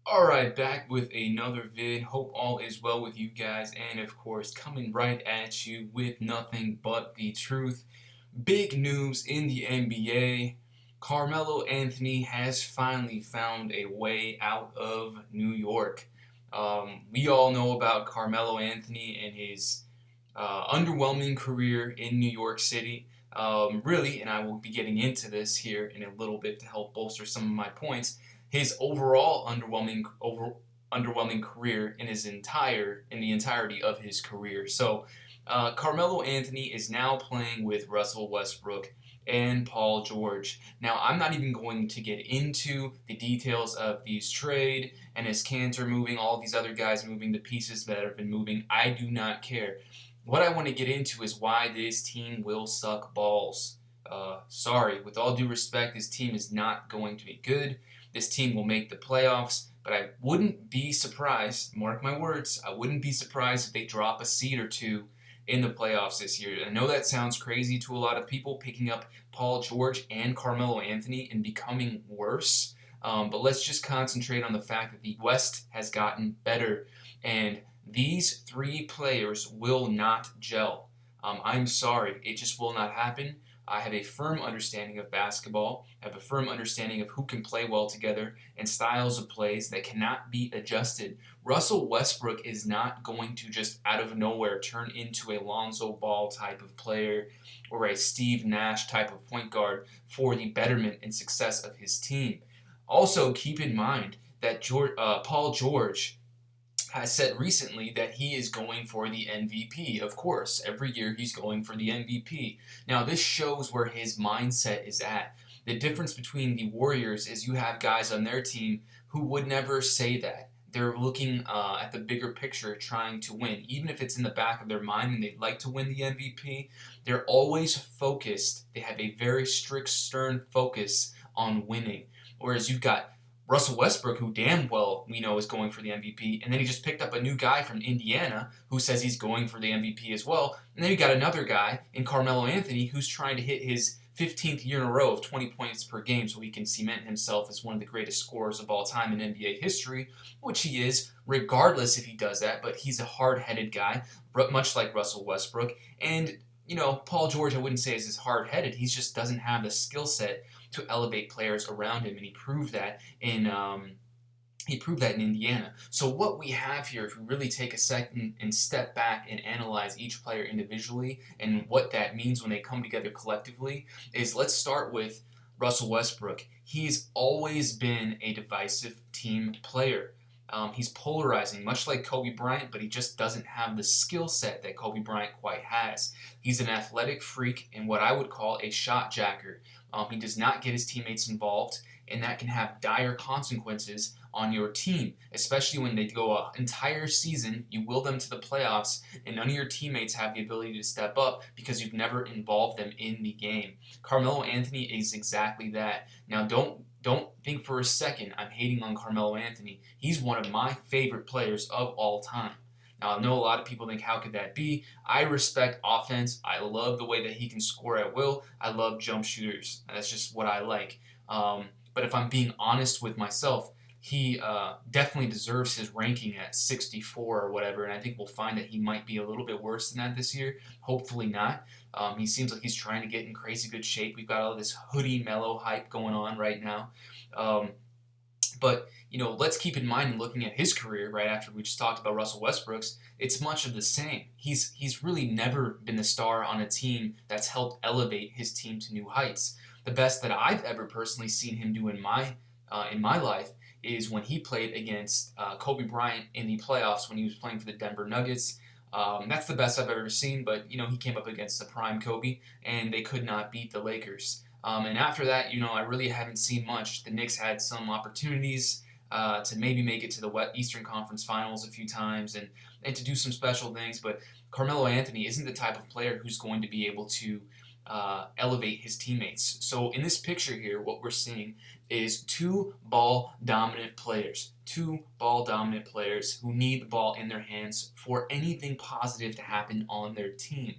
Alright, back with another vid. Hope all is well with you guys, and of course, coming right at you with nothing but the truth. Big news in the NBA. Carmelo Anthony has finally found a way out of New York. We all know about Carmelo Anthony and his underwhelming career in New York City. Really, and I will be getting into this here in a little bit to help bolster some of my points. His overall underwhelming career in the entirety of his career. So, Carmelo Anthony is now playing with Russell Westbrook and Paul George. Now, I'm not even going to get into the details of these trade and his Cantor moving, all these other guys moving, the pieces that have been moving. I do not care. What I want to get into is why this team will suck balls. Sorry, with all due respect, this team is not going to be good. This team will make the playoffs, but I wouldn't be surprised, mark my words, I wouldn't be surprised if they drop a seed or two in the playoffs this year. I know that sounds crazy to a lot of people, picking up Paul George and Carmelo Anthony and becoming worse. But let's just concentrate on the fact that the West has gotten better, and these three players will not gel. I'm sorry, it just will not happen. I have a firm understanding of basketball, I have a firm understanding of who can play well together and styles of plays that cannot be adjusted. Russell Westbrook is not going to just out of nowhere turn into a Lonzo Ball type of player or a Steve Nash type of point guard for the betterment and success of his team. Also, keep in mind that Paul George has said recently that he is going for the MVP. Of course, every year he's going for the MVP. Now, this shows where his mindset is at. The difference between the Warriors is you have guys on their team who would never say that. They're looking at the bigger picture, trying to win. Even if it's in the back of their mind and they'd like to win the MVP, they're always focused. They have a very strict, stern focus on winning. Whereas you've got Russell Westbrook, who damn well we know is going for the MVP, and then he just picked up a new guy from Indiana who says he's going for the MVP as well. And then you got another guy in Carmelo Anthony who's trying to hit his 15th year in a row of 20 points per game so he can cement himself as one of the greatest scorers of all time in NBA history, which he is, regardless if he does that. But he's a hard-headed guy, much like Russell Westbrook. And Paul George, I wouldn't say is hard-headed. He just doesn't have the skill set to elevate players around him, and he proved that in Indiana. So what we have here, if we really take a second and step back and analyze each player individually and what that means when they come together collectively, is let's start with Russell Westbrook. He's always been a divisive team player. He's polarizing, much like Kobe Bryant, but he just doesn't have the skill set that Kobe Bryant quite has. He's an athletic freak and what I would call a shot jacker. He does not get his teammates involved, and that can have dire consequences on your team, especially when they go an entire season, you will them to the playoffs, and none of your teammates have the ability to step up because you've never involved them in the game. Carmelo Anthony is exactly that. Now, don't think for a second I'm hating on Carmelo Anthony. He's one of my favorite players of all time. Now, I know a lot of people think, how could that be? I respect offense. I love the way that he can score at will. I love jump shooters. That's just what I like. But if I'm being honest with myself, he definitely deserves his ranking at 64 or whatever, and I think we'll find that he might be a little bit worse than that this year. Hopefully not. He seems like he's trying to get in crazy good shape. We've got all this hoodie Melo hype going on right now. But let's keep in mind, in looking at his career, right after we just talked about Russell Westbrook's, it's much of the same. He's really never been the star on a team that's helped elevate his team to new heights. The best that I've ever personally seen him do in my life is when he played against Kobe Bryant in the playoffs when he was playing for the Denver Nuggets. That's the best I've ever seen, but he came up against the prime Kobe, and they could not beat the Lakers. And after that, I really haven't seen much. The Knicks had some opportunities to maybe make it to the Eastern Conference Finals a few times and to do some special things, but Carmelo Anthony isn't the type of player who's going to be able to elevate his teammates. So in this picture here, what we're seeing is two ball dominant players. Two ball dominant players who need the ball in their hands for anything positive to happen on their team.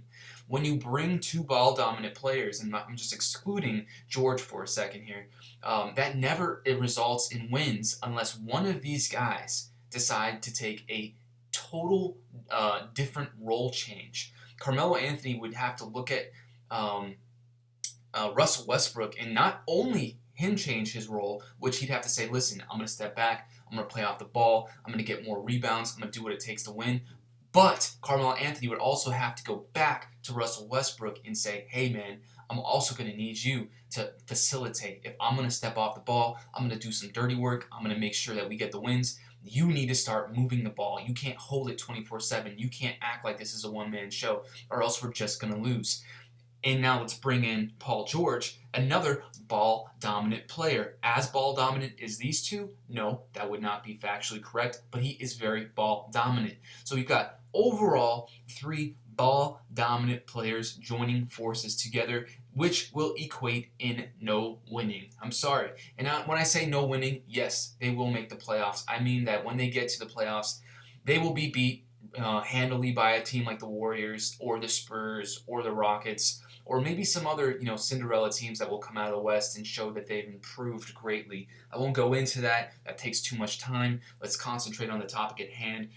When you bring two ball dominant players, and I'm just excluding George for a second here, that never it results in wins unless one of these guys decide to take a total different role change. Carmelo Anthony would have to look at Russell Westbrook and not only him change his role, which he'd have to say, listen, I'm going to step back, I'm going to play off the ball, I'm going to get more rebounds, I'm going to do what it takes to win. But Carmelo Anthony would also have to go back to Russell Westbrook and say, hey man, I'm also going to need you to facilitate. If I'm going to step off the ball, I'm going to do some dirty work, I'm going to make sure that we get the wins. You need to start moving the ball. You can't hold it 24/7. You can't act like this is a one-man show, or else we're just going to lose. And now let's bring in Paul George, another ball-dominant player. As ball-dominant as these two? No, that would not be factually correct, but he is very ball-dominant. So we've got overall three ball-dominant players joining forces together, which will equate in no winning. I'm sorry. And when I say no winning, yes, they will make the playoffs. I mean that when they get to the playoffs, they will be beat handily by a team like the Warriors or the Spurs or the Rockets, or maybe some other, Cinderella teams that will come out of the West and show that they've improved greatly. I won't go into that. That takes too much time. Let's concentrate on the topic at hand.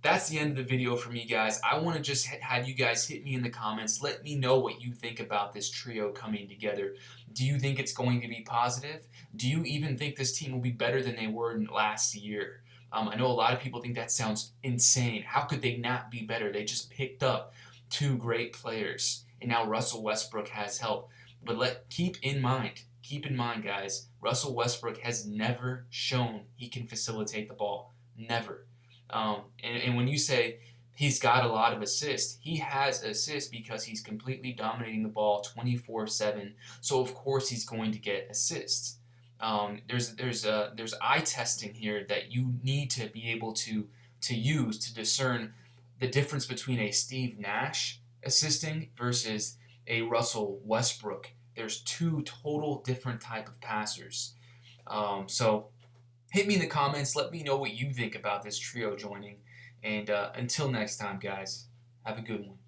That's the end of the video for me, guys. I want to just have you guys hit me in the comments. Let me know what you think about this trio coming together. Do you think it's going to be positive? Do you even think this team will be better than they were last year? I know a lot of people think that sounds insane. How could they not be better? They just picked up two great players, and now Russell Westbrook has help. But keep in mind, guys, Russell Westbrook has never shown he can facilitate the ball. Never. And when you say he's got a lot of assists, he has assists because he's completely dominating the ball 24/7. So of course he's going to get assists. There's eye testing here that you need to be able to use to discern the difference between a Steve Nash assisting versus a Russell Westbrook. There's two total different type of passers. So hit me in the comments. Let me know what you think about this trio joining. And until next time, guys, have a good one.